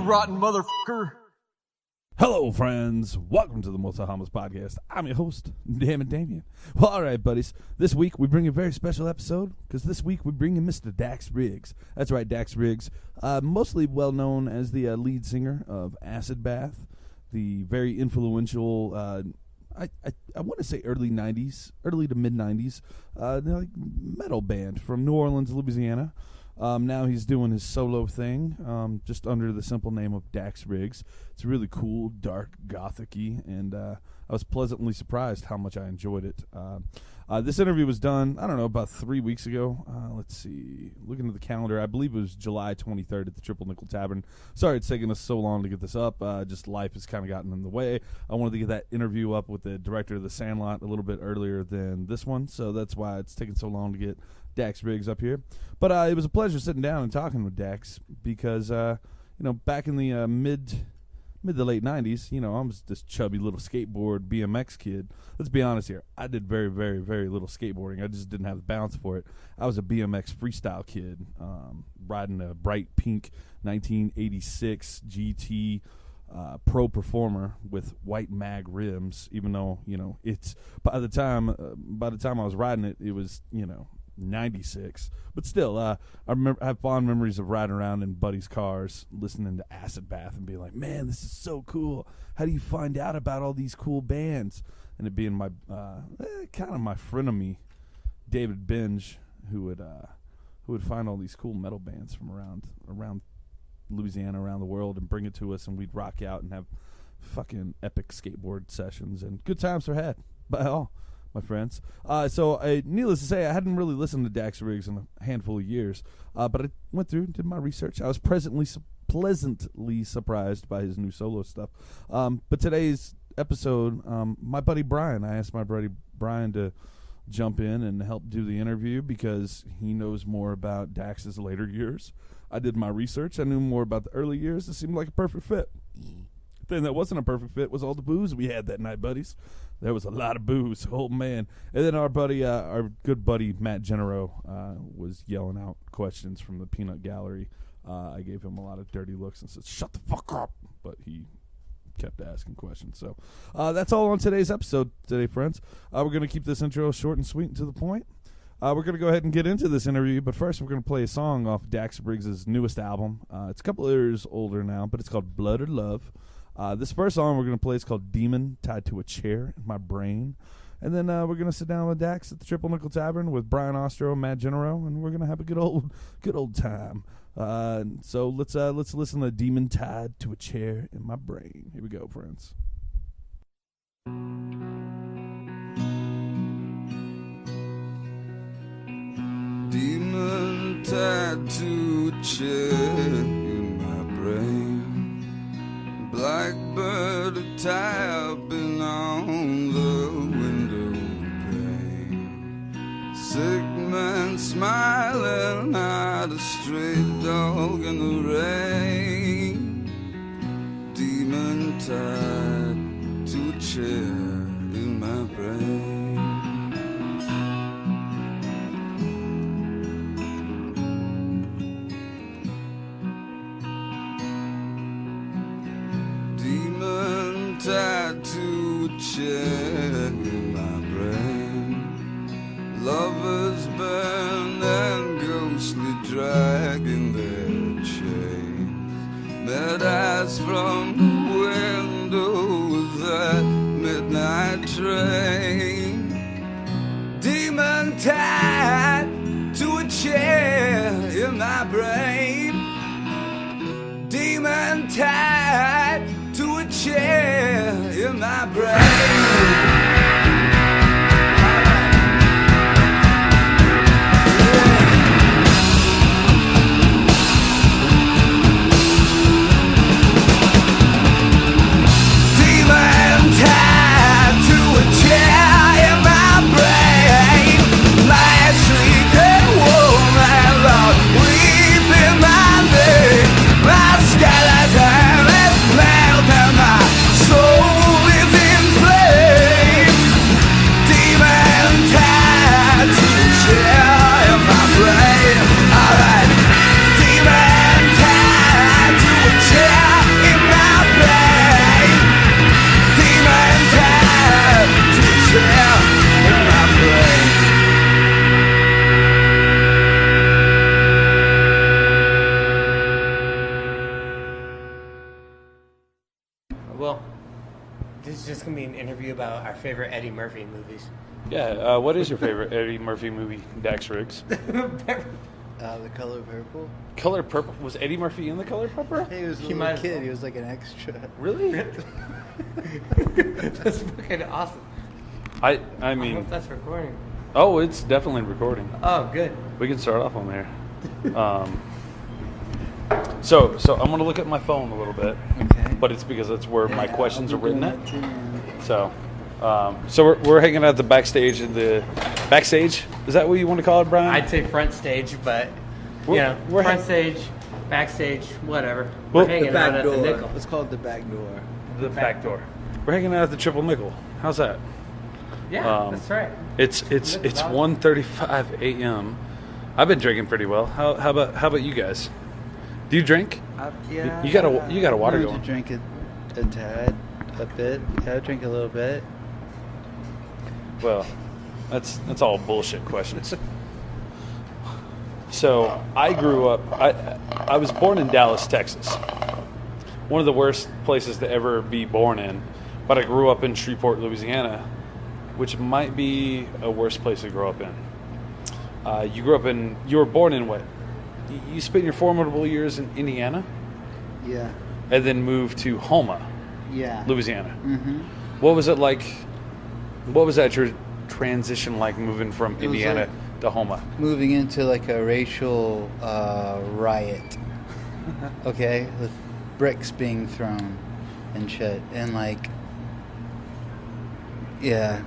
rotten motherfucker. Hello, friends. Welcome to the Multi-Hamas Podcast. I'm your host, Damn it, Damien. Well, all right, buddies. This week, we bring a very special episode, because this week, we bring in Mr. Dax Riggs. That's right, Dax Riggs. Mostly well-known as the lead singer of Acid Bath, the very influential, I want to say early to mid-90s, like metal band from New Orleans, Louisiana. Now he's doing his solo thing, just under the simple name of Dax Riggs. It's really cool, dark, gothic-y, and I was pleasantly surprised how much I enjoyed it. This interview was done, I don't know, about 3 weeks ago. Let's see. Looking at the calendar, I believe it was July 23rd at the Triple Nickel Tavern. Sorry it's taken us so long to get this up. Just life has kind of gotten in the way. I wanted to get that interview up with the director of The Sandlot a little bit earlier than this one, so that's why it's taken so long to get Dax Riggs up here. But it was a pleasure sitting down and talking with Dax because, back in the mid to late 90s, I was this chubby little skateboard BMX kid. Let's be honest here. I did very, very, very little skateboarding. I just didn't have the balance for it. I was a BMX freestyle kid, riding a bright pink 1986 GT Pro Performer with white mag rims, even though, it's by the time I was riding it, it was, 96, but still, I have fond memories of riding around in buddies' cars, listening to Acid Bath, and being like, "Man, this is so cool! How do you find out about all these cool bands?" And it being my kind of my frenemy, David Binge, who would find all these cool metal bands from around Louisiana, around the world, and bring it to us, and we'd rock out and have fucking epic skateboard sessions, and good times were had by all my friends. So needless to say, I hadn't really listened to Dax Riggs in a handful of years, but I went through and did my research. I was pleasantly surprised by his new solo stuff. But today's episode, my buddy Brian, I asked my buddy Brian to jump in and help do the interview because he knows more about Dax's later years. I did my research. I knew more about the early years. It seemed like a perfect fit. The thing that wasn't a perfect fit was all the booze we had that night, buddies. There was a lot of booze, oh man. And then our good buddy Matt Genero was yelling out questions from the Peanut Gallery. I gave him a lot of dirty looks and said, "Shut the fuck up," but he kept asking questions. So that's all on today's episode today, friends. We're going to keep this intro short and sweet and to the point. We're going to go ahead and get into this interview, but first we're going to play a song off Dax Riggs' newest album. It's a couple of years older now, but it's called Blood or Love. This first song we're going to play is called Demon Tied to a Chair in My Brain. And then we're going to sit down with Dax at the Triple Nickel Tavern with Brian Ostro and Matt Genero, and we're going to have a good old time. So let's listen to Demon Tied to a Chair in My Brain. Here we go, friends. Demon tied to a chair in my brain. Blackbird a tapping on the window pane. Sick man smiling at a stray dog in the rain. Demon tied to a chair in my brain. Tied to a chair in my brain. Lovers burn and ghostly dragging their chains. Met eyes from the window of that midnight train. Demon tied to a chair in my brain. Demon tied to a chair in my brain. Skeleton is melt and my soul is in flames. well, this is just going to be an interview about our favorite Eddie Murphy movies. Yeah. What is your favorite Eddie Murphy movie, Dax Riggs? The Color Purple. Color Purple. Was Eddie Murphy in The Color Purple? He was a He little might as kid. well. He was like an extra. Really? That's fucking awesome. I I mean, hope that's recording. oh, it's definitely recording. Oh, good. We can start off on there. So I'm gonna look at my phone a little bit, Okay. but it's because that's where my Yeah, questions are I'll be written doing at. that too, man. So we're hanging out at the backstage in the backstage. Is that what you want to call it, Brian? I'd say front stage, but, We're- we're front hang- stage, backstage, whatever. Well, We're hanging The out back at the door. Nickel. Let's call it the back door. the back door. We're hanging out at the Triple Nickel. How's that? Yeah, that's right. It's 1:35 a.m. I've been drinking pretty well. How about you guys? Do you drink? Yeah. You got a water I going. to drink a tad, a bit. Yeah, I drink a little bit. Well, that's all bullshit questions. So I grew up. I was born in Dallas, Texas. One of the worst places to ever be born in. But I grew up in Shreveport, Louisiana, which might be a worse place to grow up in. You were born in what? You spent your formidable years in Indiana, Yeah. and then moved to Houma, Yeah. Louisiana. Mm-hmm. What was it like? What was that transition like moving from was Indiana like- to Houma? Moving into like a racial riot. Okay, with bricks being thrown and shit, and like, yeah,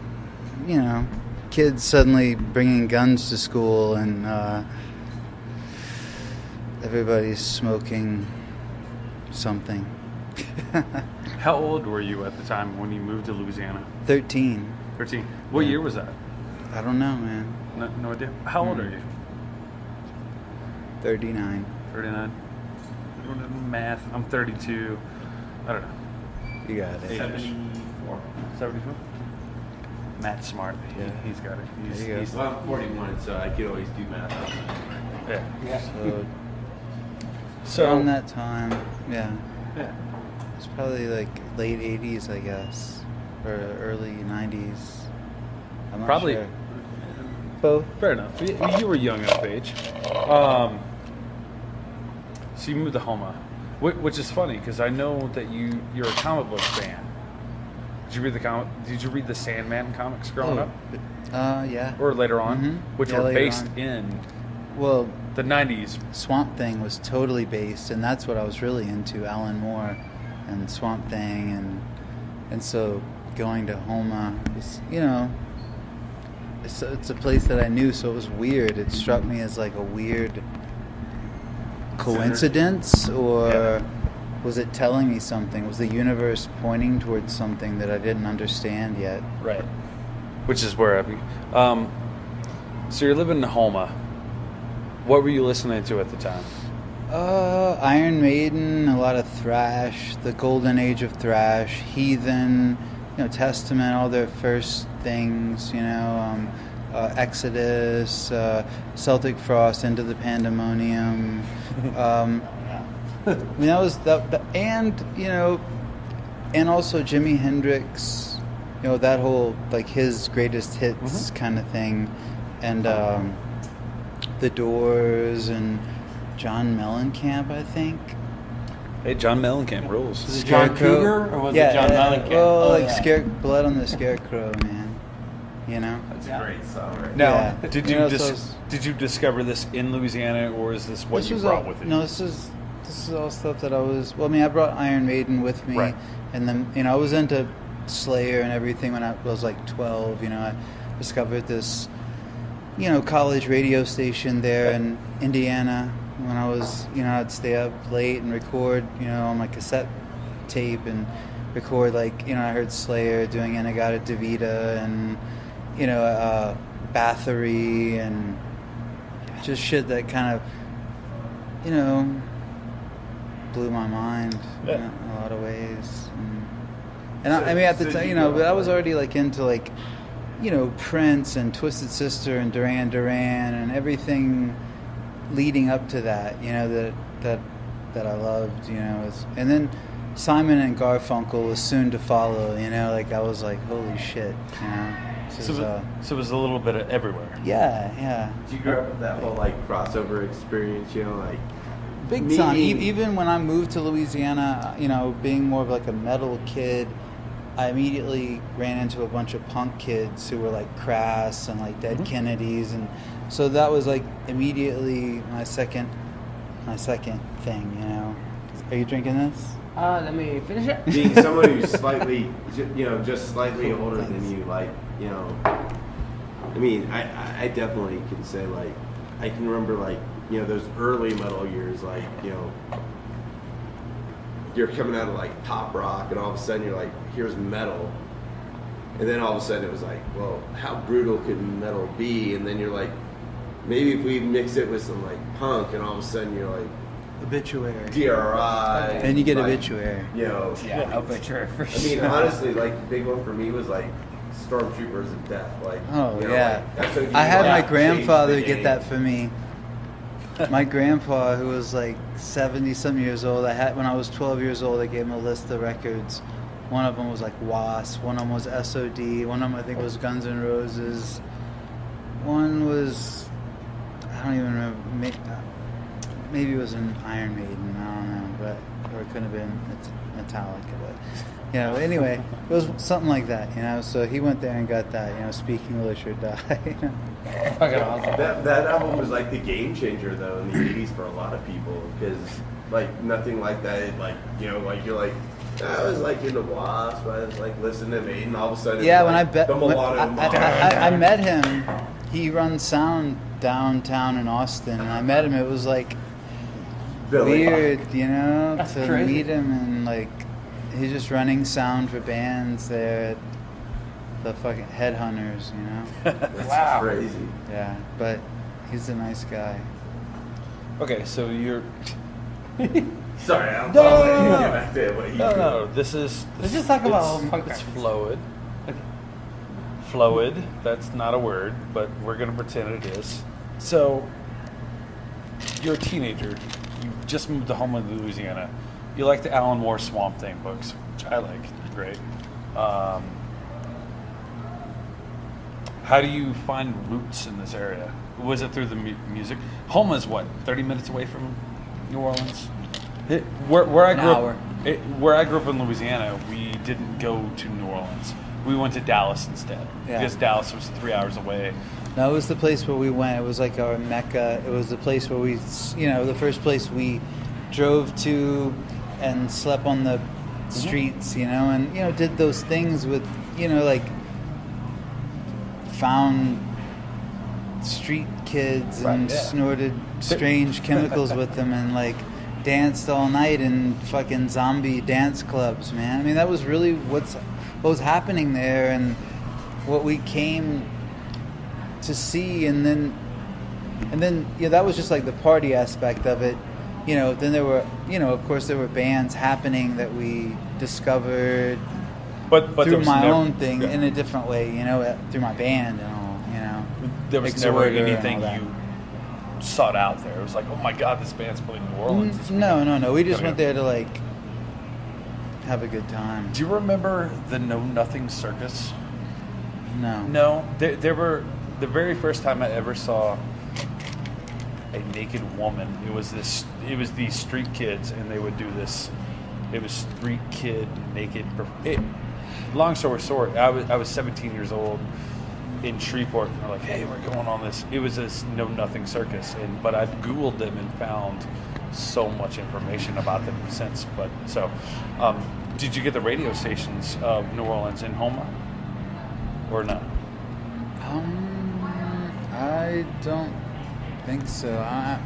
you know, kids suddenly bringing guns to school, and everybody's smoking something. How old were you at the time when you moved to Louisiana? 13. 13. What year was that? I don't know, man. No idea. How old are you? 39. 39. Math. I'm 32. I don't know. You got it. 74. 74. Matt's smart. Yeah. He's got it. There you go. He's, Well, I'm 41, so I could always do math. yeah. So around that time, yeah. Yeah. It's probably like late 80s, I guess, or early 90s. I'm not Probably. sure. Both. Fair enough. You were young enough age. So you moved to Houma, which is funny because I know that you're a comic book fan. Did you read the Sandman comics growing up, Yeah. or later on, Mhm. which Yeah, were later based on. in Well, the 90s? Swamp Thing was totally based, and that's what I was really into, Alan Moore and Swamp Thing, and so going to Houma was, you know, it's a place that I knew, so it was weird. It struck me as like a weird coincidence, or Yeah. was it telling me something? Was the universe pointing towards something that I didn't understand yet? Right. Which is where so you're living in Houma. What were you listening to at the time? Iron Maiden, a lot of thrash, the golden age of thrash, Heathen, you know, Testament, all their first things, you know, Exodus, Celtic Frost, Into the Pandemonium. I mean, that was and you know, and also Jimi Hendrix, you know, that whole like his greatest hits kind of thing, and The Doors and John Mellencamp, I think. Hey, John Mellencamp rules. Was it John Cougar, or was it John Mellencamp? Well, Oh, like yeah. Blood on the Scarecrow, man. You know. That's a great song, right? Now, Yeah. did You you know, so it's- did you discover this in Louisiana, or is this what This you was brought all, with you? No, this is all stuff that I was. Well, I mean, I brought Iron Maiden with me, Right. and then you know I was into Slayer and everything when I was like 12. You know, I discovered this, you know, college radio station there in Indiana. When I was, you know, I'd stay up late and record, you know, on my cassette tape and record like, you know, I heard Slayer doing Inagata Devita and, you know, Bathory and just shit that kind of, you know, blew my mind Yeah. in a lot of ways. And I mean, at the time, you know, but I was already like into like, you know, Prince and Twisted Sister and Duran Duran and everything leading up to that, you know, that I loved, you know, and then Simon and Garfunkel was soon to follow. You know, like I was like, holy shit. You know. This is, So it was a little bit of everywhere. yeah. Did you grow up with that whole like crossover experience? You know, like Big me- time. Even when I moved to Louisiana, you know, being more of like a metal kid, I immediately ran into a bunch of punk kids who were like Crass and like Dead Kennedys, and so that was like immediately my second thing. You know, are you drinking this? Let me finish it. being someone who's slightly, just slightly older than you, like, I mean, I definitely can say, like, I can remember, like, those early metal years, like, you're coming out of, like, pop rock, and all of a sudden you're like, here's metal. And then all of a sudden it was like, well, how brutal could metal be? And then you're like, maybe if we mix it with some, like, punk, and all of a sudden you're like, Obituary. DRI. And you get like, Obituary. Yeah, Obituary for I mean, sure. honestly, like, the big one for me was, like, Stormtroopers of Death. Like, Oh you know, yeah, like, that's what I had my changed grandfather the get game. that for me. My grandpa, who was like 70-some years old, I had when I was 12 years old. I gave him a list of records. One of them was like Wasp. One of them was SOD. One of them I think was Guns N' Roses. One was I don't even remember. Maybe it was an Iron Maiden. I don't know, but or it could have been Metallica. But anyway, it was something like that. So he went there and got that. Speak English or die. Fucking awesome. That album was like the game changer though in the 80s for a lot of people because like nothing like that. Like like you're like. I was like into Wasp. I was like listening to Maiden. All of a sudden, Yeah, it's when like I bet the mulatto I met him. He runs sound downtown in Austin, and I met him. It was like Billy. weird, That's to crazy. meet him, and like he's just running sound for bands there at the fucking Headhunters, That's Wow. crazy. Yeah, but he's a nice guy. Okay, so you're Sorry, I'm No, letting you no, get back to what you no. This is Let's just talk about it's- punk It's records. fluid. Fluid. That's not a word, but we're gonna pretend it is. So, you're a teenager. You just moved to Homeland, Louisiana. You like the Alan Moore Swamp Thing books, which I like. They're great. How do you find roots in this area? Was it through the music? Homa is what, 30 minutes away from New Orleans? Where I An grew hour. up, where I grew up in Louisiana, we didn't go to New Orleans. We went to Dallas instead Yeah. because Dallas was 3 hours away. That was the place where we went. It was like our mecca. It was the place where we, the first place we drove to and slept on the streets, and, did those things with, like found street kids and Right, yeah. snorted strange chemicals with them and like danced all night in fucking zombie dance clubs, man. I mean, that was really what was happening there and what we came to see, and then that was just like the party aspect of it. Then there were, of course there were bands happening that we discovered But there through was my never- own thing yeah. in a different way, through my band and all, There was never Exhorder and anything all that. you sought out there. It was like, oh my god, this band's playing New Orleans. this No. We just Okay. went there to like have a good time. Do you remember the Know Nothing Circus? No. No, there were the very first time I ever saw a naked woman. It was these street kids, and they would do this. It was street kid naked. Long story short, I was 17 years old in Shreveport, and they're like, "Hey, we're going on this." It was this Know Nothing Circus, but I've Googled them and found so much information about them since. But did you get the radio stations of New Orleans in Homa, or no? I don't think so. I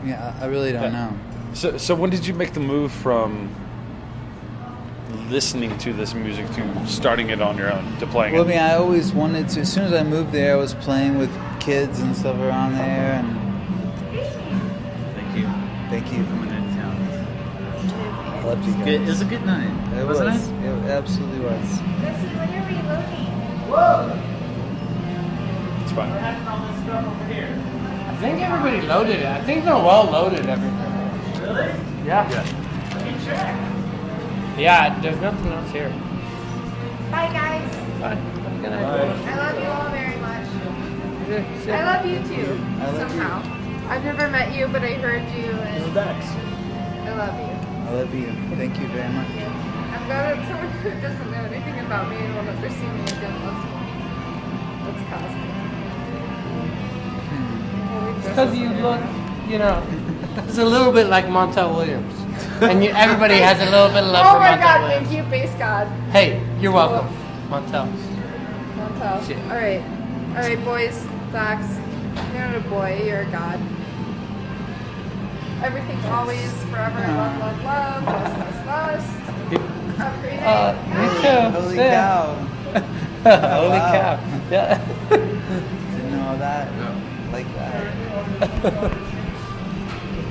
really don't know. So when did you make the move from listening to this music to starting it on your own to playing Well, I it? mean, I always wanted to. As soon as I moved there, I was playing with kids and stuff around there. And Thank you. thank you. Coming in town. I loved you guys. It was a good night, It wasn't was. it? It absolutely was. Jesse, when are we loading? It's fine. I think everybody loaded it. I think Noel loaded everything. Really? Yeah. Yeah, there's nothing else here. Bye, guys. Bye. Have a good night. I love you all very much. I love you too. I love somehow. I've never met you, but I heard you, and I love you. I love you. Thank you very much. I'm glad that someone who doesn't know anything about me and will never see me again loves me. That's Cosby. Because you look, you know, it's a little bit like Montel Williams. And everybody has a little bit of love Oh for my Montel God! Williams. Thank you, base God. Hey, you're welcome, Montel. Montel. Shit. All right, boys. Dax, you're not a boy. You're a God. Everything, always, forever. Love, love, love. Lust, lust, lust. Have a great day. Me too. Holy Yeah. cow. Holy Wow. cow. Yeah. Didn't know all that. Like that.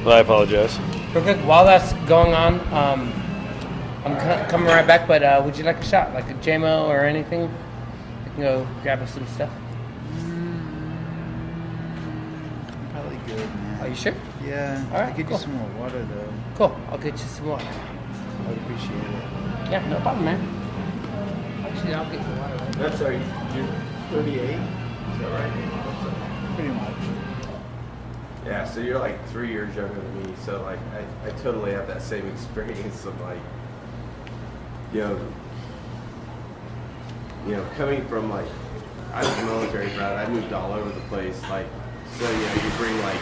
Well, I apologize. Real quick, while that's going on, I'm coming right back, but would you like a shot? Like a JMO or anything? I can go grab us some stuff. I'm probably good, man. Are you sure? Yeah. All right, I'll get cool. you some more water, though. Cool. I'll get you some more. I would appreciate it. Yeah, no problem, man. Actually, I'll get you water. That's right. You're 38. Is that right? Pretty much. Yeah, so you're like 3 years younger than me, so like I totally have that same experience of like, you know, coming from like, I was military brat, I moved all over the place, like, so you know, you bring like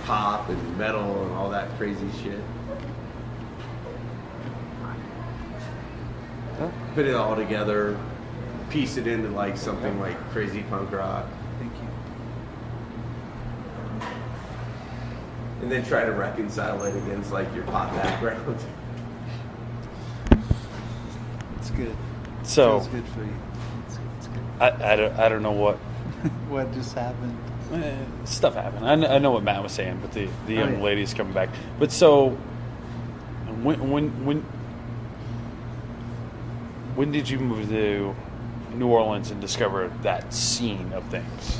pop and metal and all that crazy shit. Put it all together, piece it into like something like crazy punk rock. Thank you. And then try to reconcile it against like your pop background. It's good. So, Feels good for you. It's good. I don't know what What just happened? stuff happened. I know what Matt was saying, but the young yeah. lady's coming back. But so, when did you move to New Orleans and discover that scene of things?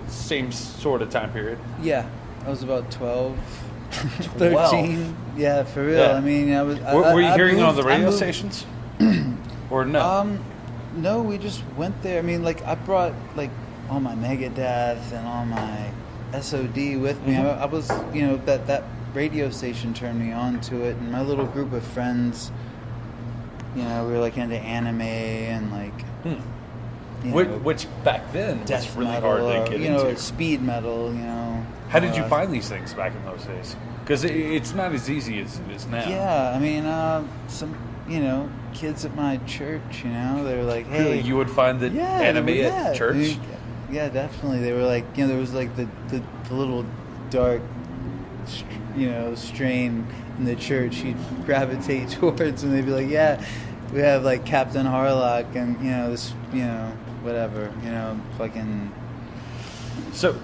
Same sort of time period. Yeah, I was about 12, 13. Yeah, for real. Yeah. I mean, I was. Were you I hearing it on the moved- I radio moved- stations? Or no? No, we just went there. I mean, like I brought like all my Megadeth and all my SOD with me. Mhm. I was, you know, that radio station turned me on to it, and my little group of friends. You know, we were like into anime and like. You know, Which back then was death really metal, hard to or, get you know, into. speed metal. You know. How did you find these things back in those days? Because it's not as easy as it is now. Yeah, I mean, some, you know, kids at my church, you know, they were like, hey. Really? You would find the anime at church? Yeah, definitely. They were like, you know, there was like the little dark, you know, strain in the church you'd gravitate towards, and they'd be like, yeah, we have like Captain Harlock and, you know, this, you know, whatever, you know, fucking. So,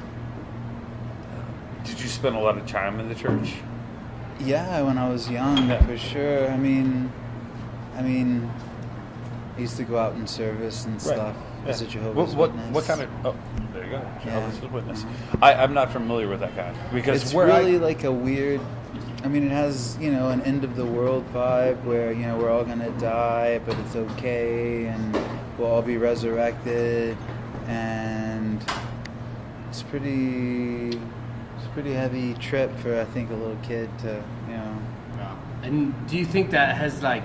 did you spend a lot of time in the church? Yeah, when I was young, Yeah. for sure. I mean, I used to go out in service and stuff as a Jehovah's Witness. What kind of? Oh, there you go, Jehovah's Yeah. Witness. I'm not familiar with that kind because It's where really like a weird. I mean, it has, you know, an end of the world vibe where, you know, we're all gonna die, but it's okay, and we'll all be resurrected, and it's pretty heavy trip for, I think, a little kid to, you know. And do you think that has like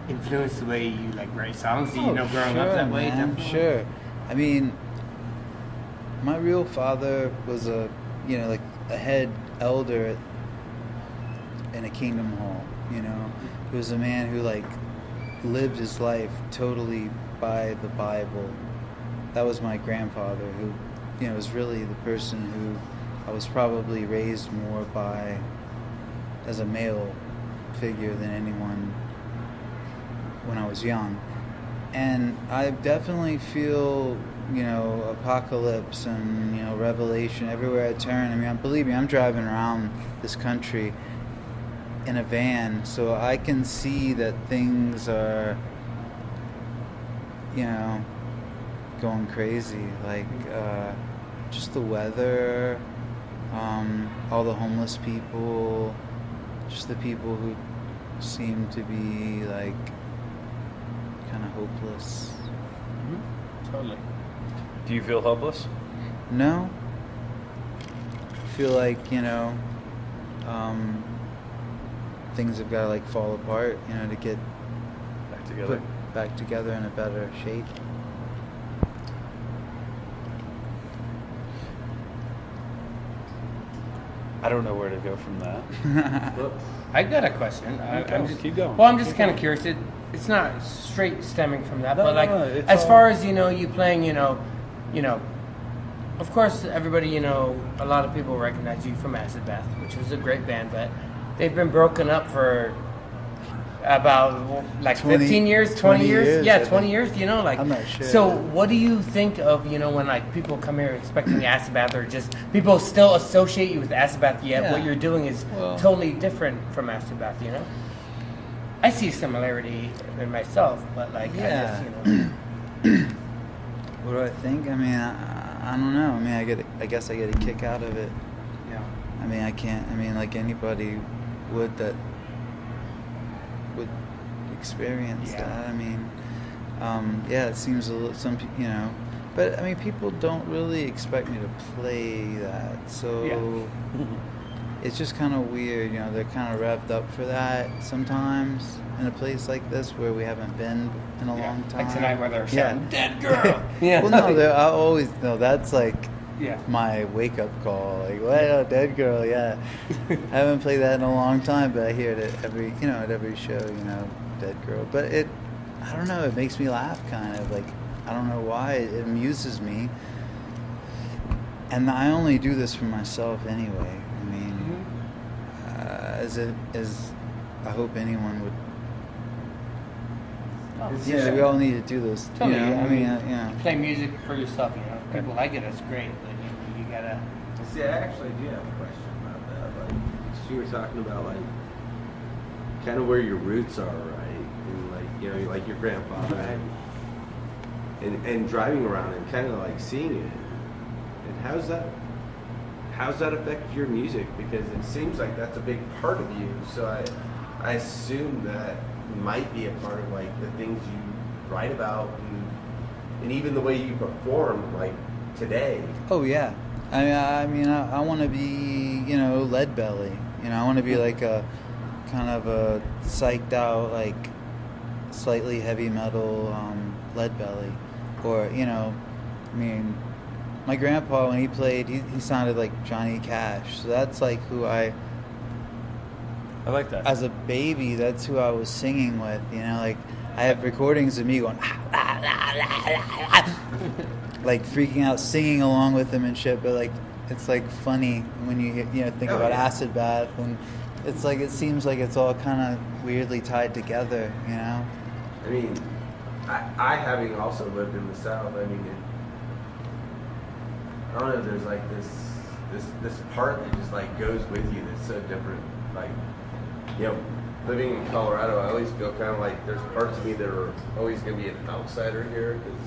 influenced the way you like write songs? Do you know growing up sure, that way? man, Definitely? sure. I mean, my real father was a, you know, like a head elder in a kingdom hall. You know, he was a man who like lived his life totally by the Bible. That was my grandfather, who, you know, was really the person who I was probably raised more by as a male figure than anyone when I was young. And I definitely feel, you know, apocalypse and, you know, revelation everywhere I turn. I mean, believe me, I'm driving around this country in a van, so I can see that things are, you know, going crazy. Like, just the weather, all the homeless people, just the people who seem to be like kind of hopeless. Totally. Do you feel hopeless? No. I feel like, things have got to like fall apart, to get Back together. put back together in a better shape. I don't know where to go from that. I got a question. Okay, I'm just keep going. Well, I'm just kind of curious. It's not straight stemming from that, No, but like no, it's as all- far as you playing, of course, everybody, a lot of people recognize you from Acid Bath, which was a great band, but they've been broken up for about like 20 15 years, 20 years. years, Yeah, I 20 think. years, like. I'm not sure. So what do you think of, when like people come here expecting Acid Bath, or just people still associate you with Acid Bath, yet Yeah. what you're doing is Well- totally different from Acid Bath, I see similarity in myself, but like, Yeah. What do I think? I mean, I don't know. I mean, I guess I get a kick out of it. Yeah. I mean, like anybody would that would experience Yeah. that. I mean, it seems a little, but I mean, people don't really expect me to play that, so Yeah. it's just kind of weird. They're kind of revved up for that sometimes in a place like this where we haven't been in a long time. Like tonight where they're Yeah. shouting, "Dead girl!" Yeah. Well, no, I always no. That's like Yeah. my wake up call. Like, well, Dead Girl, yeah. I haven't played that in a long time, but I hear it at every show. Dead Girl. But I don't know. It makes me laugh, kind of. Like, I don't know why. It amuses me. And I only do this for myself anyway. I mean, as I hope anyone would. Yeah, we all need to do this. Totally, I mean, You play music for yourself, If people like it, that's great. But you gotta. See, I actually do have a question about that. Like, you were talking about like kind of where your roots are, right? And like your grandfather, and driving around and kind of like seeing it. And how's that affect your music? Because it seems like that's a big part of you. So I assume that might be a part of like the things you write about and even the way you perform like today. Oh yeah, I mean, I want to be, Lead Belly. I want to be like a kind of a psyched out, like slightly heavy metal Lead Belly, or I mean, my grandpa when he played, he sounded like Johnny Cash. So that's like who I like that. as a baby, that's who I was singing with. Like I have recordings of me going like freaking out, singing along with him and shit. But like it's like funny when you think about Acid Bath, and it's like it seems like it's all kind of weirdly tied together. I mean, I having also lived in the South, I mean, I don't know, there's like this part that just like goes with you that's so different. Like, living in Colorado, I always feel kind of like there's parts of me that are always going to be an outsider here, because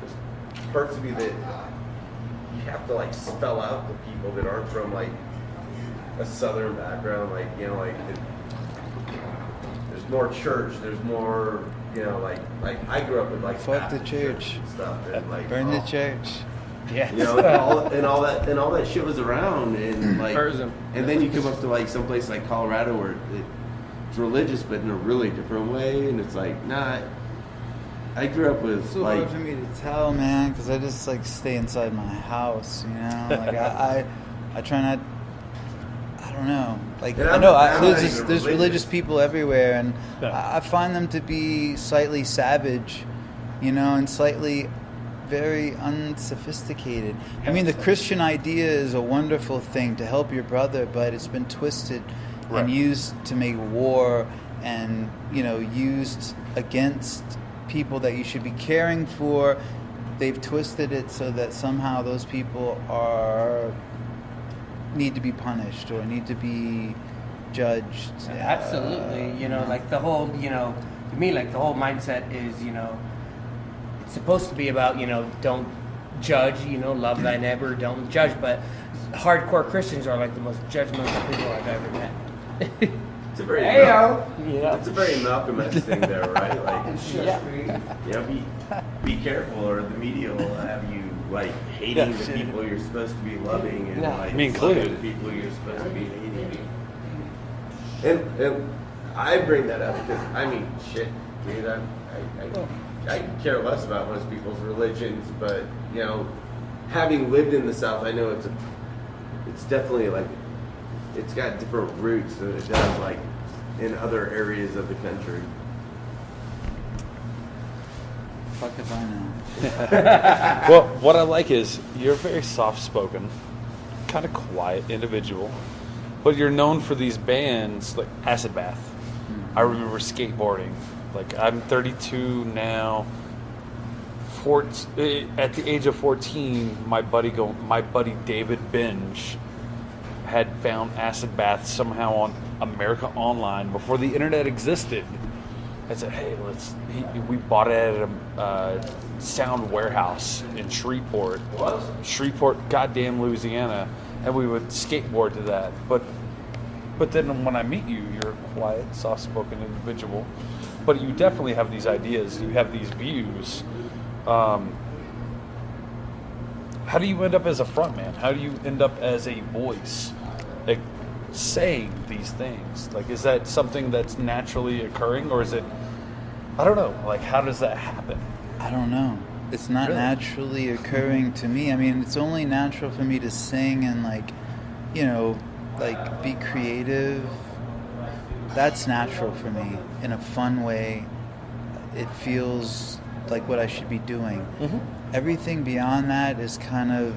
there's parts of me that you have to like spell out to people that aren't from like a Southern background, like, there's more church, there's more, like I grew up with like Fuck the Baptist church. and stuff, and like Burn the church. Yeah. and all that shit was around, and like, Tourism. and then you come up to like someplace like Colorado where it's religious, but in a really different way, and it's like, nah. I grew up with It's so like, hard for me to tell, man, because I just like stay inside my house, Like I try not. I don't know. Like And I know I'm not there's even religious religious. people everywhere, and Yeah. I find them to be slightly savage, and slightly very unsophisticated. I mean, the Christian idea is a wonderful thing to help your brother, but it's been twisted Right. and used to make war, and used against people that you should be caring for. They've twisted it so that somehow those people need to be punished or need to be judged. Absolutely. Like the whole, to me, like the whole mindset is, it's supposed to be about, don't judge, love thy neighbor, don't judge. But hardcore Christians are like the most judgmental people I've ever met. It's a very it's a very Malcolm X thing there, right? Like, be careful, or the media will have you like hating the people you're supposed to be loving, and like Me included. loving the people you're supposed to be hating. And I bring that up because shit, dude. I care less about most people's religions, but having lived in the South, I know it's definitely like it's got different roots than it does like in other areas of the country. Fuck if I know. Well, what I like is you're a very soft-spoken, kind of quiet individual, but you're known for these bands like Acid Bath. I remember skateboarding. Like, I'm 32 now. At the age of 14, my buddy David Binge had found Acid Bath somehow on America Online before the internet existed. I said, hey, we bought it at a Sound Warehouse in Shreveport, goddamn Louisiana, and we would skateboard to that. But then when I meet you, you're a quiet, soft-spoken individual, but you definitely have these ideas, you have these views. How do you end up as a frontman? How do you end up as a voice, like saying these things? Like, is that something that's naturally occurring, or is it? I don't know. Like, how does that happen? I don't know. It's not Really? naturally occurring to me. I mean, it's only natural for me to sing and be creative. That's natural for me in a fun way. It feels like what I should be doing. Mm-hmm. Everything beyond that is kind of,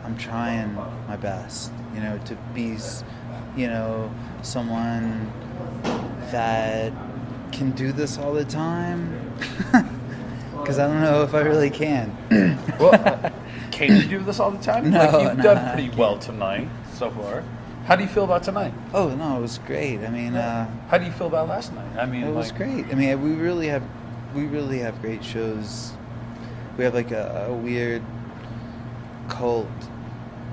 I'm trying my best, to be, someone that can do this all the time. Because I don't know if I really can. Well, can you do this all the time? No, you've no, done I pretty can't. well tonight so far. How do you feel about tonight? Oh, no, it was great. I mean, How do you feel about last night? I mean, it was great. I mean, we really have great shows. We have like a weird cult,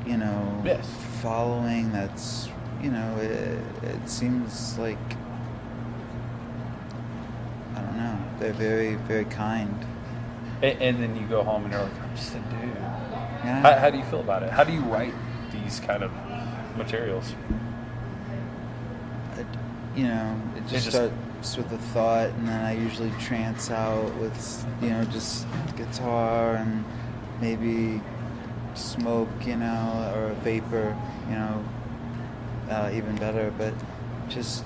Yes. following that's, it seems like, I don't know, they're very, very kind. And then you go home and you're like, I'm just a dude. Yeah. How do you feel about it? How do you write these kind of materials? It just starts with a thought, and then I usually trance out with, just guitar and maybe smoke, or a vapor, even better. But just,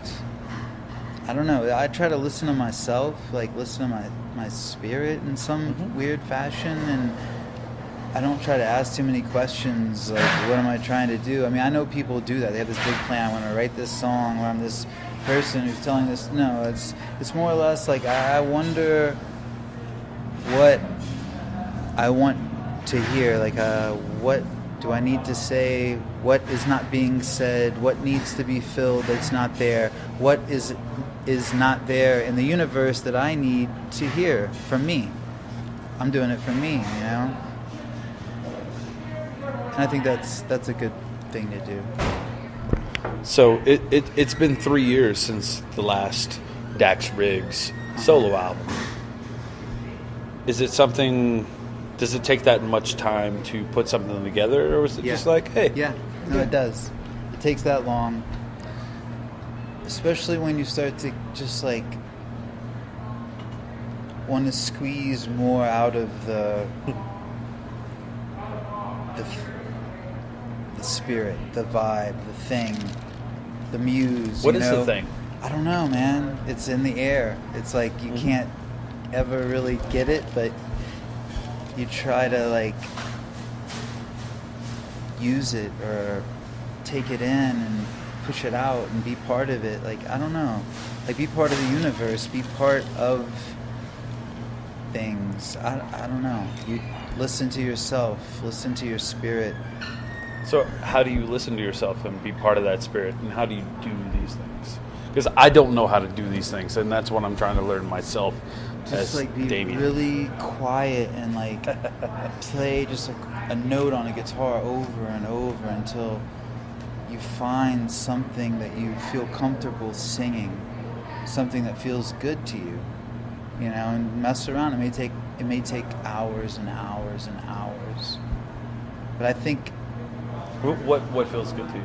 I don't know. I try to listen to myself, like listen to my spirit in some weird fashion, and I don't try to ask too many questions, like, what am I trying to do? I mean, I know people do that. They have this big plan. I want to write this song where I'm this person who's telling this. No, it's more or less like, I wonder what I want to hear. Like, what do I need to say? What is not being said? What needs to be filled that's not there? What is not there in the universe that I need to hear from me? I'm doing it for me, And I think that's a good thing to do. So it's been 3 years since the last Dax Riggs solo album. Is it something? Does it take that much time to put something together, or is it just like, hey? Yeah, no, it does. It takes that long, especially when you start to just like want to squeeze more out of the spirit, the vibe, the thing, the muse. What is the thing? I don't know, man. It's in the air. It's like you can't ever really get it, but you try to like use it or take it in and push it out and be part of it. Like, I don't know. Like, be part of the universe, be part of things. I don't know. You listen to yourself, listen to your spirit. So how do you listen to yourself and be part of that spirit, and how do you do these things? Because I don't know how to do these things, and that's what I'm trying to learn myself. Just as like be Damien. really quiet and like play just like a note on a guitar over and over until you find something that you feel comfortable singing, something that feels good to you, you know, and mess around. It may take hours and hours and hours, but I think What feels good to you?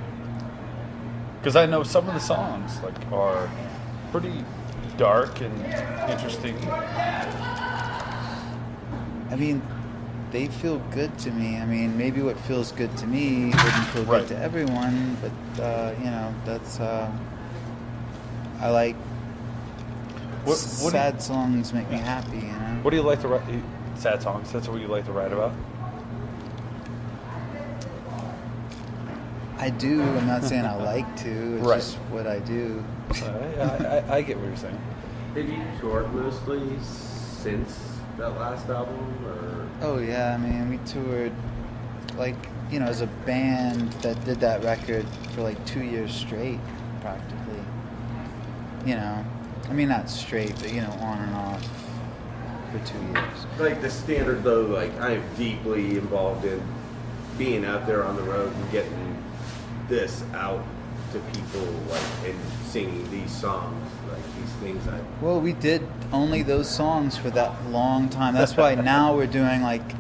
Because I know some of the songs like are pretty dark and interesting. I mean, they feel good to me. I mean, maybe what feels good to me wouldn't feel Right. good to everyone, but you know, that's I like What do sad songs make me happy, you know. What do you like to write? Sad songs. That's what you like to write about. I do. I'm not saying I like to. It's Right. just what I do. I get what you're saying. Have you toured mostly since that last album, or? Oh yeah, I mean, we toured, like, you know, as a band that did that record for like 2 years straight, practically. You know, I mean, not straight, but you know, on and off for 2 years. Like the standard though, like I am deeply involved in being out there on the road and getting this out to people, like, and singing these songs, like these things I. Well, we did only those songs for that long time. That's why now we're doing like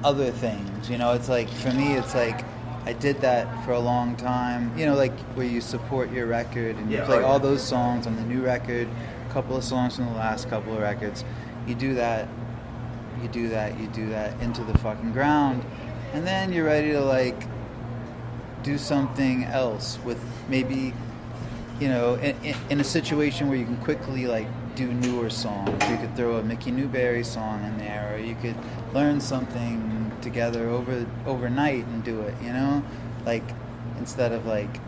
other things. You know, it's like for me, it's like I did that for a long time. You know, like where you support your record and you Yeah, play oh, yeah. all those songs on the new record, a couple of songs from the last couple of records. You do that, you do that, you do that into the fucking ground, and then you're ready to like do something else with maybe, you know, in a situation where you can quickly like do newer songs. You could throw a Mickey Newberry song in there, or you could learn something together overnight and do it, you know, like instead of like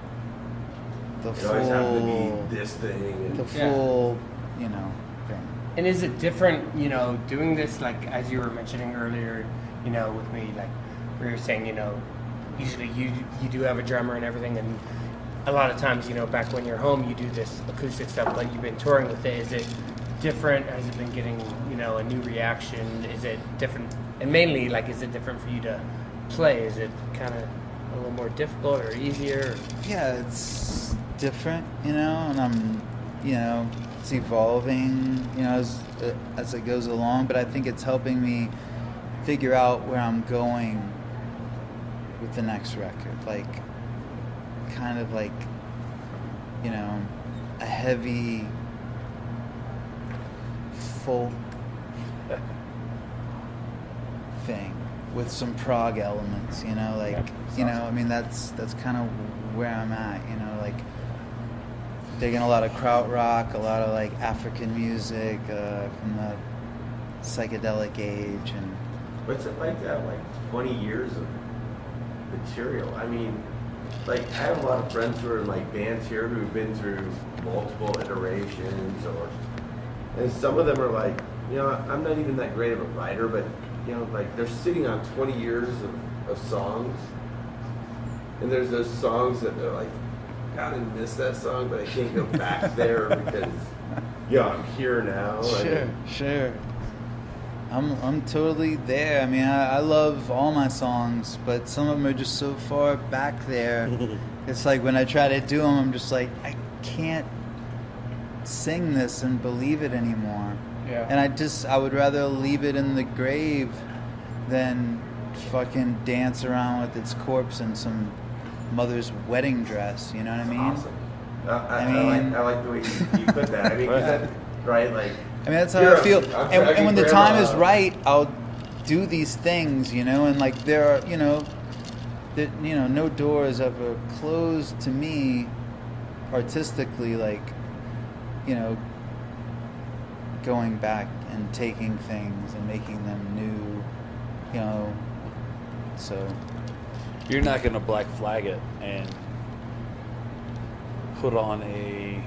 the It always happened to full, be this thing. the And full, you know, thing. And is it different, you know, doing this, like, as you were mentioning earlier, you know, with me, like, where you're saying, you know, usually you do have a drummer and everything, and a lot of times, you know, back when you're home, you do this acoustic stuff, but you've been touring with it. Is it different? Has it been getting, you know, a new reaction? Is it different? And mainly, like, is it different for you to play? Is it kind of a little more difficult or easier? Yeah, it's different, you know, and I'm, you know, it's evolving, you know, as it goes along, but I think it's helping me figure out where I'm going with the next record, like kind of like, you know, a heavy folk thing with some prog elements, you know, like, you know, I mean, that's kind of where I'm at, you know, like digging a lot of krautrock, a lot of like African music from the psychedelic age. And what's it like to have like 20 years of material? I mean, like I have a lot of friends who are in like bands here who've been through multiple iterations, and some of them are like, you know, I'm not even that great of a writer, but you know, like they're sitting on 20 years of songs, and there's those songs that they're like, God, I miss that song, but I can't go back there because, yeah, I'm here now. Sure. I'm totally there. I mean, I love all my songs, but some of them are just so far back there. It's like when I try to do them, I'm just like, I can't sing this and believe it anymore. Yeah. And I would rather leave it in the grave than fucking dance around with its corpse in some mother's wedding dress. You know what I mean? Awesome. I mean- like the way you put that. I mean, 'cause that, right? Like, I mean, that's how You're I feel. I'm And when the grandma. time is right, I'll do these things, you know. And like there are, you know, no door is ever closed to me, artistically. Like, you know, going back and taking things and making them new, you know. So You're not going to black flag it and put on a.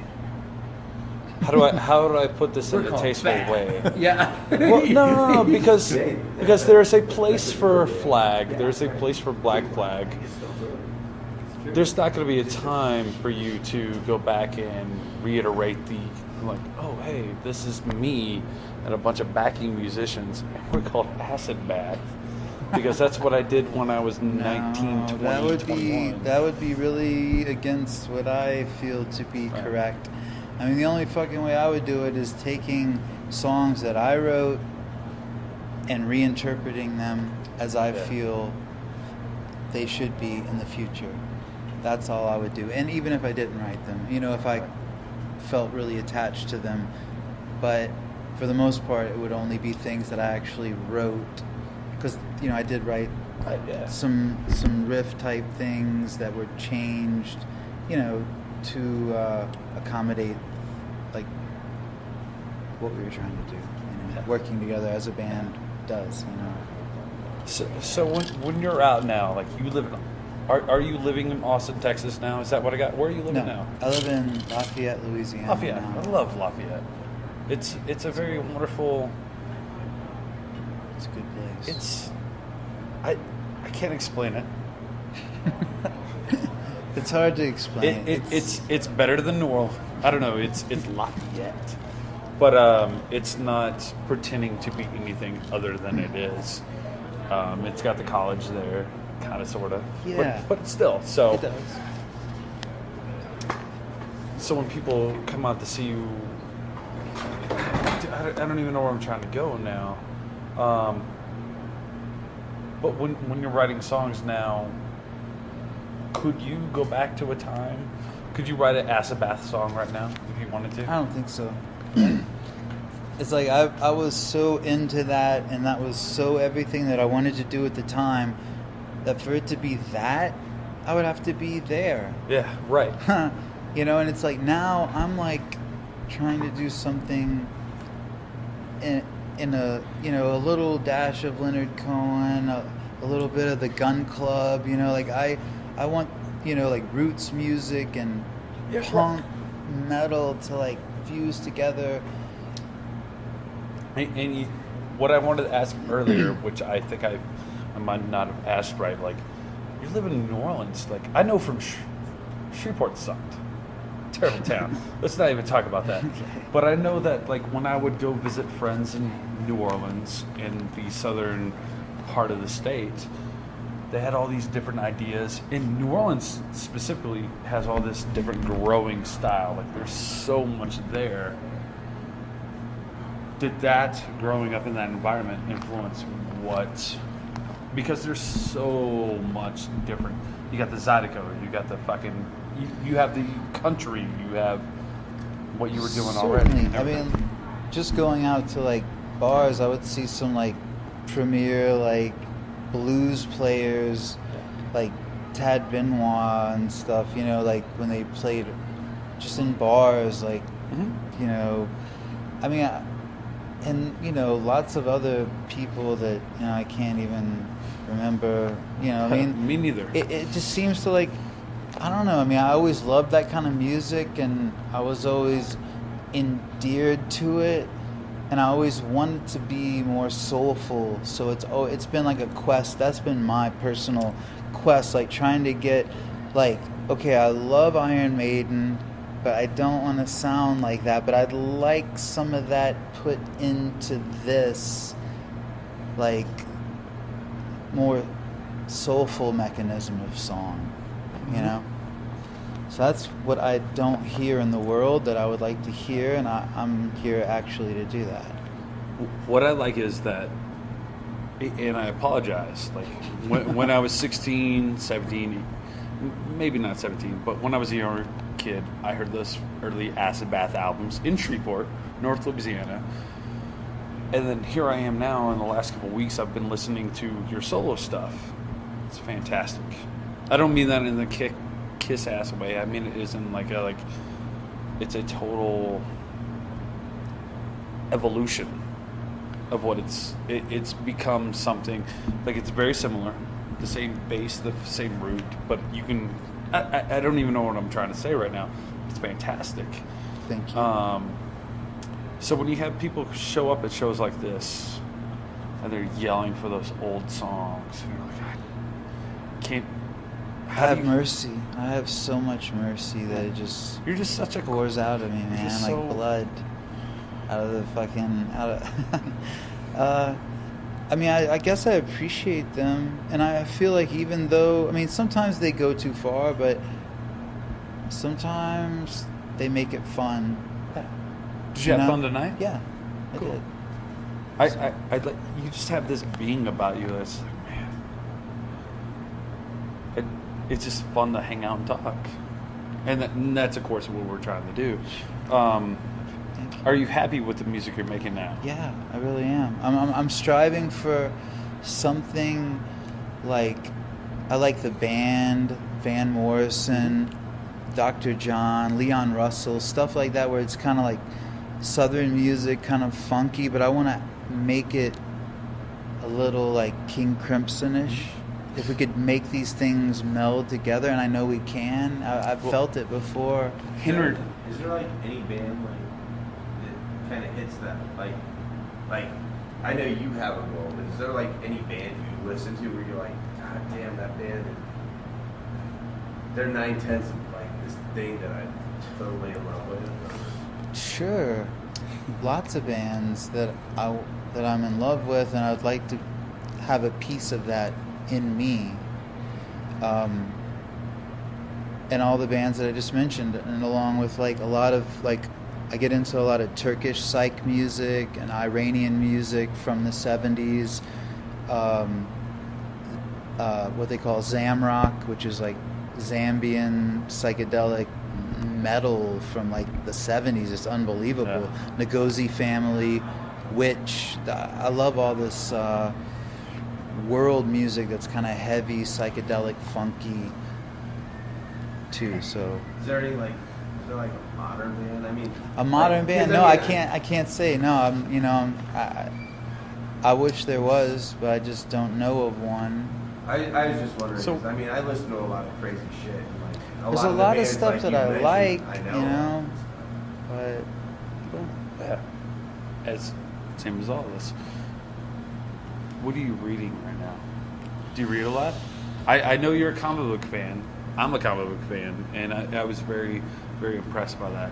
How do I put this in We're a called tasteful fat. way? Yeah. Well, no, because there is a place for flag. There's a place for black flag. There's not going to be a time for you to go back and reiterate like, oh, hey, this is me and a bunch of backing musicians. We're called Acid Bath. Because that's what I did when I was 19, 20, that would 21. that would be really against what I feel to be Right. correct. I mean, the only fucking way I would do it is taking songs that I wrote and reinterpreting them as I Yeah. feel they should be in the future. That's all I would do. And even if I didn't write them, if I felt really attached to them, but for the most part, it would only be things that I actually wrote. Because I did write Yeah. some riff type things that were changed, to accommodate like what we were trying to do. Yeah. Working together as a band does. So when you're out now, like you live in, are you living in Austin, Texas now? Is that what I got? Where are you living No, now? I live in Lafayette, Louisiana. Lafayette. now. I love Lafayette. It's a very wonderful. It's a good place. I can't explain it. It's hard to explain. It's better than New Orleans. I don't know. It's Lafayette, but it's not pretending to be anything other than it is. It's got the college there, kind of, sort of. Yeah. But still. So. It does. So when people come out to see you, I don't even know where I'm trying to go now. But when you're writing songs now, could you go back to a time? Could you write an Acid Bath song right now if you wanted to? I don't think so. It's like I was so into that, and that was so everything that I wanted to do at the time, that for it to be that, I would have to be there. Yeah, right. And it's like now I'm like trying to do something in a a little dash of Leonard Cohen, a little bit of the Gun Club, like I want like roots music and Yeah, punk metal to like fuse together. And what I wanted to ask earlier, which I think I might not have asked right, like you're living in New Orleans. Like I know from Shreveport sucked. Terrible town. Let's not even talk about that. But I know that like when I would go visit friends in New Orleans, in the southern part of the state, they had all these different ideas. And New Orleans specifically has all this different growing style. Like there's so much there. Did that, growing up in that environment, influence what? Because there's so much different. You got the Zydeco, you got the fucking, you have the country, you have what you were doing already. Certainly. I mean, just going out to like bars, I would see some like premier like blues players, like Tad Benoit and stuff. Like when they played just in bars, like I mean. And lots of other people that I can't even remember. I mean, Me neither. It just seems to like, I don't know. I mean, I always loved that kind of music, and I was always endeared to it, and I always wanted to be more soulful. So it's been like a quest. That's been my personal quest, like trying to get like, okay, I love Iron Maiden, but I don't want to sound like that. But I'd like some of that put into this, like, more soulful mechanism of song, So that's what I don't hear in the world that I would like to hear, and I'm here actually to do that. What I like is that, and I apologize, like when I was 16, 17, maybe not 17, but when I was a younger kid, I heard those early Acid Bath albums in Shreveport, North Louisiana. And then here I am now, in the last couple of weeks, I've been listening to your solo stuff. It's fantastic. I don't mean that in the kiss ass way. I mean it is in like it's a total evolution of what it's become something. Like it's very similar, the same bass, the same root, but you can. I don't even know what I'm trying to say right now. It's fantastic. Thank you. So when you have people show up at shows like this, and they're yelling for those old songs, and you're like, I can't. I have mercy. I have so much mercy that it just You're just such a pours out of me, man, just like so- blood out of the fucking I mean, I guess I appreciate them, and I feel like even though, I mean, sometimes they go too far, but sometimes they make it fun. Did you have know? fun tonight? Yeah, Cool. I did. I'd like you just have this being about you that's like, man, it's just fun to hang out and talk, and that's of course what we're trying to do. Thank you. Are you happy with the music you're making now? Yeah, I really am. I'm striving for something like, I like the band, Van Morrison, Dr. John, Leon Russell, stuff like that, where it's kind of like Southern music, kind of funky, but I want to make it a little like King Crimson-ish. If we could make these things meld together, and I know we can. I've felt it before. Henry, Is there like any band like that kind of hits that like I know you have a role, but is there like any band you listen to where you're like, God damn, that band, they're 9/10 of like this thing that I'm totally in love with? Sure, lots of bands that I'm in love with, and I'd like to have a piece of that in me. And all the bands that I just mentioned, and along with like a lot of like, I get into a lot of Turkish psych music and Iranian music from the 70s. What they call Zamrock, which is like Zambian psychedelic metal from like the 70s. It's unbelievable. Yeah. Ngozi Family, Witch. I love all this world music that's kind of heavy, psychedelic, funky too. So Is there like a modern band? I mean, a modern like, band? 'cause No, I mean, I can't say no. I wish there was, but I just don't know of one. I was just wondering. So- 'cause, I mean, I listen to a lot of crazy shit. And, like, There's a the lot of bands, stuff like that you I mentioned, like, I you know, but yeah, as same as all of us. What are you reading right now? Do you read a lot? I know you're a comic book fan. I'm a comic book fan, and I was very, very impressed by that.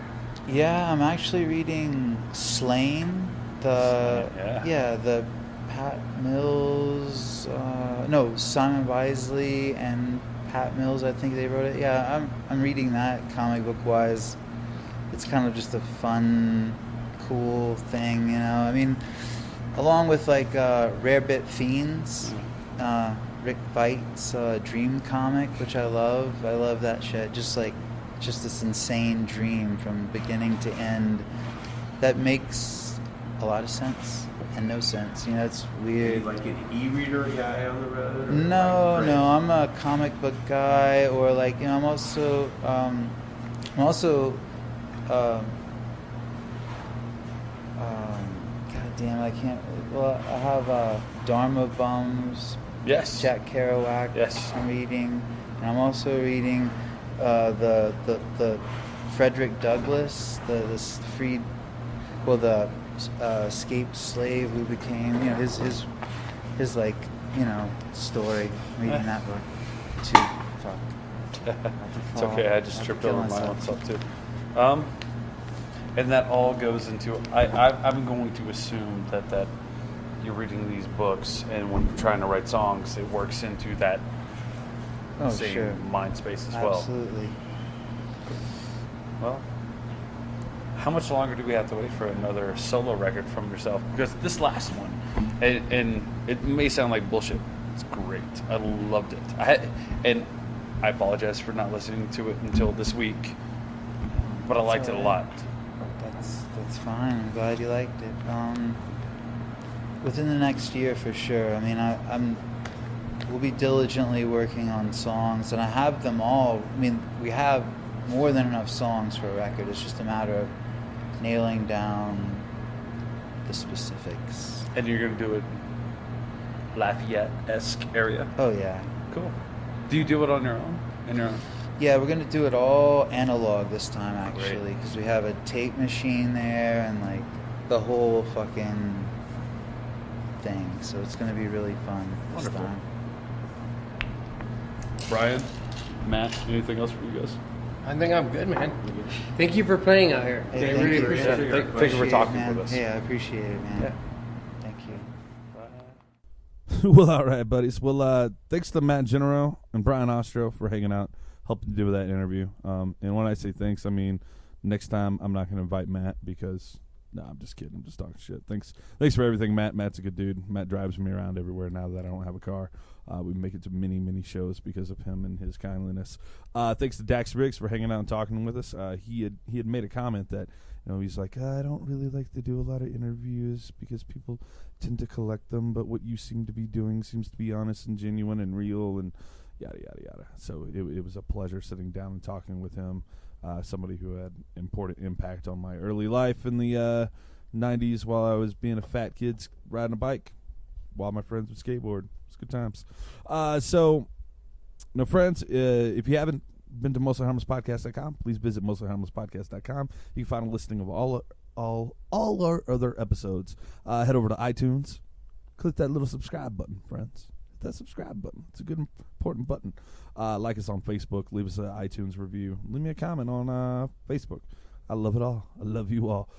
yeah, I'm actually reading Slain. The Slain, yeah. the Pat Mills. No, Simon Bisley and Pat Mills. I think they wrote it. Yeah, I'm reading that comic book wise. It's kind of just a fun, cool thing, you know. I mean, along with like Rare Bit Fiends, Rick Veit's Dream comic, which I love. I love that shit. Just this insane dream from beginning to end that makes a lot of sense and no sense. You know, it's Are you weird. like an e-reader guy on the road? Or No, like no, I'm a comic book guy, or like, you know, I'm also God damn, I can't. Well, I have Dharma Bums, Yes. Jack Kerouac. Yes. I'm reading, and I'm also reading the Frederick Douglass, the escaped slave who became, you know, his like, you know, story. I'm reading that book too. Fuck. It's okay. I just tripped over my own stuff too. And that all goes into. I'm going to assume that you're reading these books, and when you're trying to write songs, it works into that Oh, same sure. mind space as well. Absolutely. Well, how much longer do we have to wait for another solo record from yourself? Because this last one, and it may sound like bullshit, it's great. I loved it. I apologize for not listening to it until this week, but I liked it a lot. That's fine. I'm glad you liked it. Within the next year, for sure. I mean, we'll be diligently working on songs, and I have them all. I mean, we have more than enough songs for a record. It's just a matter of nailing down the specifics. And you're going to do it Lafayette-esque area? Oh yeah. Cool. Do you do it on your own? Yeah, we're gonna do it all analog this time, Great. actually, because we have a tape machine there and like the whole fucking thing. So it's gonna be really fun this Wonderful. time. Brian, Matt, anything else for you guys? I think I'm good, man. Thank you for playing out here. Hey, I thank really you. appreciate it. Thank you for Appreciate it, talking man. with us. Yeah, I appreciate it, man. Yeah. Thank you. Well, all right, buddies. Well, thanks to Matt Genero and Brian Ostro for hanging out, helping do that interview. And when I say thanks, I mean next time I'm not going to invite Matt because, no, I'm just kidding. I'm just talking shit. Thanks for everything, Matt. Matt's a good dude. Matt drives me around everywhere now that I don't have a car. We make it to many shows because of him and his kindliness. Thanks to Dax Riggs for hanging out and talking with us. He had made a comment that, he's like, I don't really like to do a lot of interviews because people tend to collect them, but what you seem to be doing seems to be honest and genuine and real and yada, yada, yada. So it was a pleasure sitting down and talking with him, somebody who had important impact on my early life in the 90s while I was being a fat kid riding a bike while my friends would skateboard. It was good times. Friends, if you haven't been to mostlyharmlesspodcast.com, please visit mostlyharmlesspodcast.com. You can find a listing of all our other episodes. Head over to iTunes. Click that little subscribe button, friends. Hit that subscribe button. It's a good, important button. Like us on Facebook. Leave us an iTunes review. Leave me a comment on Facebook. I love it all. I love you all.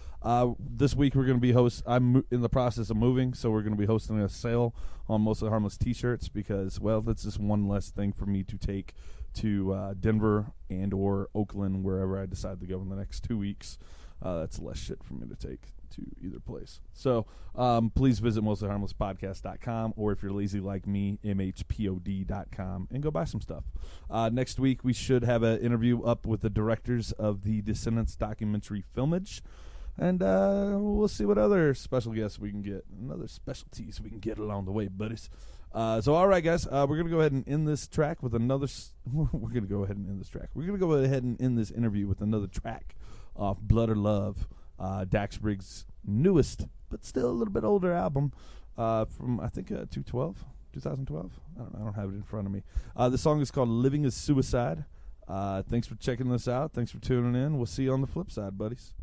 This week we're going to be I'm in the process of moving, so we're going to be hosting a sale on Mostly Harmless t-shirts because, well, that's just one less thing for me to take to Denver and or Oakland, wherever I decide to go in the next 2 weeks. That's less shit for me to take to either place. So please visit mostlyharmlesspodcast.com, or if you're lazy like me, mhpod.com, and go buy some stuff. Next week we should have an interview up with the directors of the Descendants documentary Filmage, and we'll see what other special guests we can get and other specialties we can get along the way, buddies. So all right, guys, we're gonna go ahead and end this track with another. We're gonna go ahead and end this track. We're gonna go ahead and end this interview with another track off Blood or Love, Dax Riggs' newest but still a little bit older album from I think 2012. I don't have it in front of me. The song is called "Living Is Suicide." Thanks for checking this out. Thanks for tuning in. We'll see you on the flip side, buddies.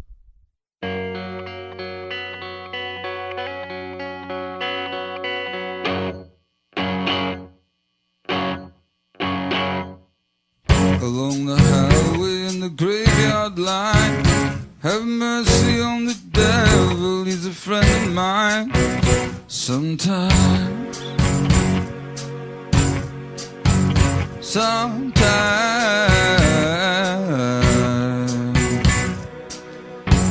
Along the highway in the graveyard line, have mercy on the devil, he's a friend of mine. Sometimes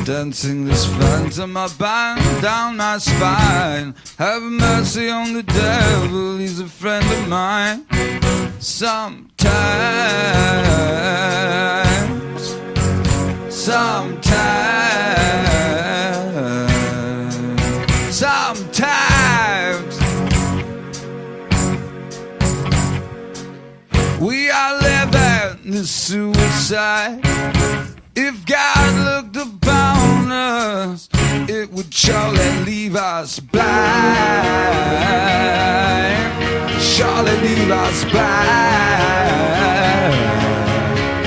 dancing this phantom I bind down my spine. Have mercy on the devil, he's a friend of mine. Sometimes we are living the suicide. If God looked upon us, it would surely leave us blind. Surely leave us blind.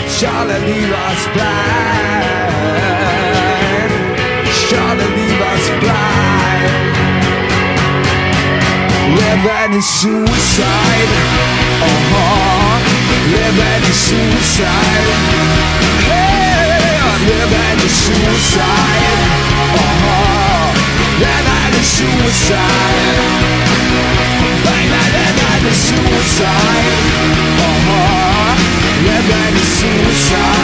Surely leave us blind. Surely leave us blind. Living is suicide. Living is suicide. Living is suicide. Living is suicide. Baby, living is suicide. Living is suicide.